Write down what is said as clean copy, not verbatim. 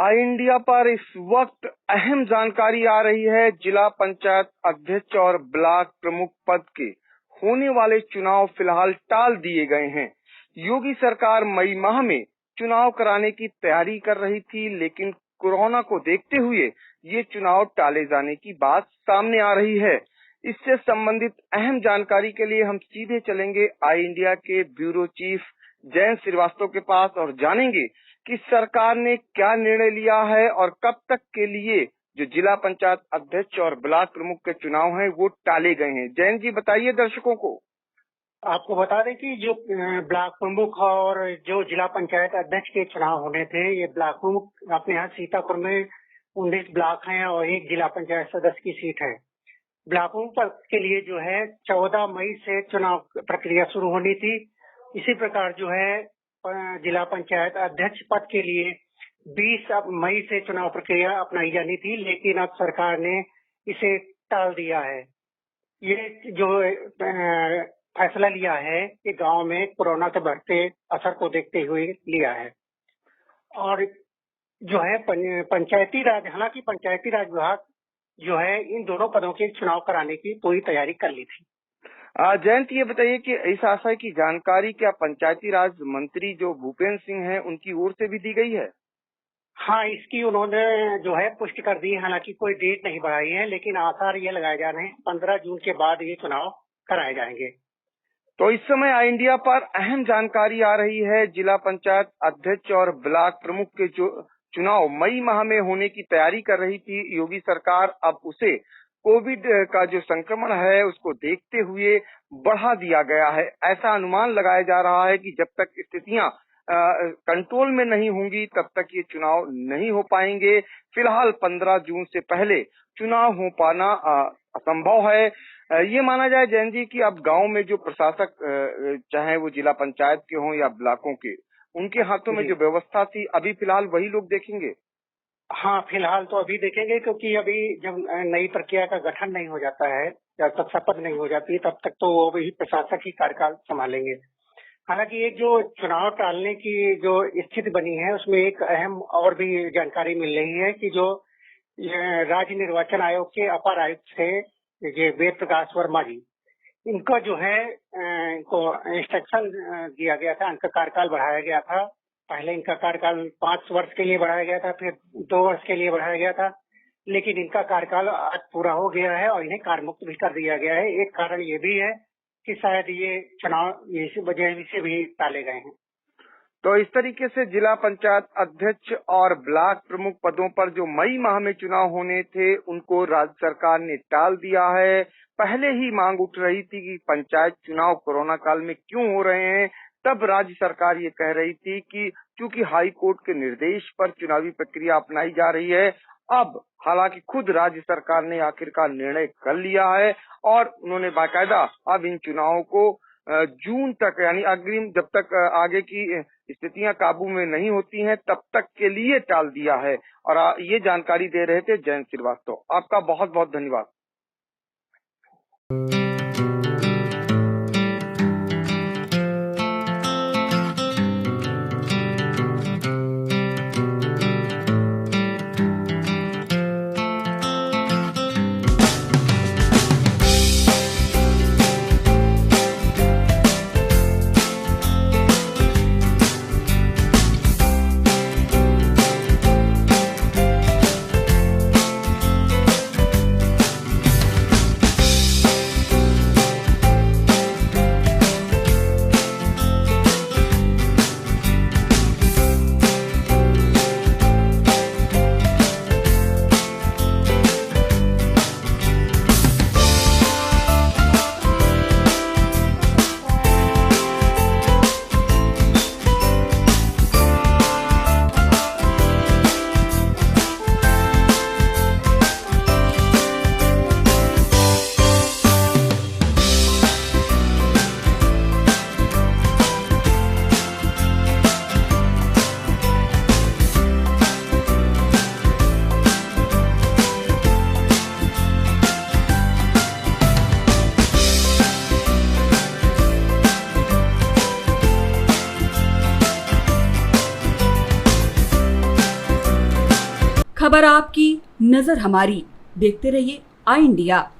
आई India पर इस वक्त अहम जानकारी आ रही है। जिला पंचायत अध्यक्ष और ब्लॉक प्रमुख पद के होने वाले चुनाव फिलहाल टाल दिए गए हैं। योगी सरकार मई माह में चुनाव कराने की तैयारी कर रही थी, लेकिन कोरोना को देखते हुए ये चुनाव टाले जाने की बात सामने आ रही है। इससे संबंधित अहम जानकारी के लिए हम सीधे चलेंगे आई इंडिया के ब्यूरो चीफ जयंत श्रीवास्तव के पास और जानेंगे कि सरकार ने क्या निर्णय लिया है और कब तक के लिए जो जिला पंचायत अध्यक्ष और ब्लॉक प्रमुख के चुनाव हैं वो टाले गए हैं। जयंत जी बताइए दर्शकों को। आपको बता दें कि जो ब्लॉक प्रमुख और जो जिला पंचायत अध्यक्ष के चुनाव होने थे, ये ब्लॉक प्रमुख अपने यहाँ सीतापुर में 19 ब्लॉक हैं और एक जिला पंचायत सदस्य की सीट है। ब्लॉक प्रमुख पद के लिए जो है 14 मई से चुनाव प्रक्रिया शुरू होनी थी। इसी प्रकार जो है जिला पंचायत अध्यक्ष पद के लिए 20 मई से चुनाव प्रक्रिया अपनाई जानी थी, लेकिन अब सरकार ने इसे टाल दिया है। ये जो फैसला लिया है कि गांव में कोरोना के बढ़ते असर को देखते हुए लिया है। और जो है पंचायती राज, हालांकि पंचायती राज विभाग जो है इन दोनों पदों के चुनाव कराने की पूरी तैयारी कर ली थी। जयंत ये बताइए कि इस आशय की जानकारी क्या पंचायती राज मंत्री जो भूपेंद्र सिंह हैं उनकी ओर से भी दी गई है? हाँ, इसकी उन्होंने जो है पुष्टि कर दी है। हालांकि कोई डेट नहीं बढ़ाई है, लेकिन आसार ये लगाए जा रहे हैं 15 जून के बाद ये चुनाव कराए जाएंगे। तो इस समय आई इंडिया पर अहम जानकारी आ रही है। जिला पंचायत अध्यक्ष और ब्लॉक प्रमुख के जो चुनाव मई माह में होने की तैयारी कर रही थी योगी सरकार, अब उसे कोविड का जो संक्रमण है उसको देखते हुए बढ़ा दिया गया है। ऐसा अनुमान लगाया जा रहा है कि जब तक स्थितियां कंट्रोल में नहीं होंगी तब तक ये चुनाव नहीं हो पाएंगे। फिलहाल 15 जून से पहले चुनाव हो पाना असंभव है। ये माना जाए जैन जी कि अब गांव में जो प्रशासक चाहे वो जिला पंचायत के हों या ब्लॉकों के, उनके हाथों में जो व्यवस्था थी अभी फिलहाल वही लोग देखेंगे। हाँ, फिलहाल तो अभी देखेंगे, क्योंकि अभी जब नई प्रक्रिया का गठन नहीं हो जाता है, जब तक शपथ नहीं हो जाती तब तक तो वो भी प्रशासक ही कार्यकाल संभालेंगे। हालांकि ये जो चुनाव टालने की जो स्थिति बनी है उसमें एक अहम और भी जानकारी मिल रही है कि जो राज्य निर्वाचन आयोग के अपर आयुक्त थे ये वेद प्रकाश वर्मा जी, इनका जो है इनको इंस्ट्रक्शन दिया गया था, इनका कार्यकाल बढ़ाया गया था। पहले इनका कार्यकाल 5 वर्ष के लिए बढ़ाया गया था, फिर 2 वर्ष के लिए बढ़ाया गया था, लेकिन इनका कार्यकाल आज पूरा हो गया है और इन्हें कार्यमुक्त भी कर दिया गया है। एक कारण ये भी है कि शायद ये चुनाव इसी वजह से भी टाले गए हैं। तो इस तरीके से जिला पंचायत अध्यक्ष और ब्लॉक प्रमुख पदों पर जो मई माह में चुनाव होने थे उनको राज्य सरकार ने टाल दिया है। पहले ही मांग उठ रही थी कि पंचायत चुनाव कोरोना काल में क्यों हो रहे हैं, तब राज्य सरकार ये कह रही थी कि चूंकि हाई कोर्ट के निर्देश पर चुनावी प्रक्रिया अपनाई जा रही है। अब हालांकि खुद राज्य सरकार ने आखिरकार निर्णय कर लिया है और उन्होंने बाकायदा अब इन चुनावों को जून तक, यानी अग्रिम जब तक आगे की स्थितियां काबू में नहीं होती हैं तब तक के लिए टाल दिया है। और ये जानकारी दे रहे थे जयंत श्रीवास्तव। आपका बहुत बहुत धन्यवाद। खबर आपकी, नजर हमारी। देखते रहिए आई इंडिया।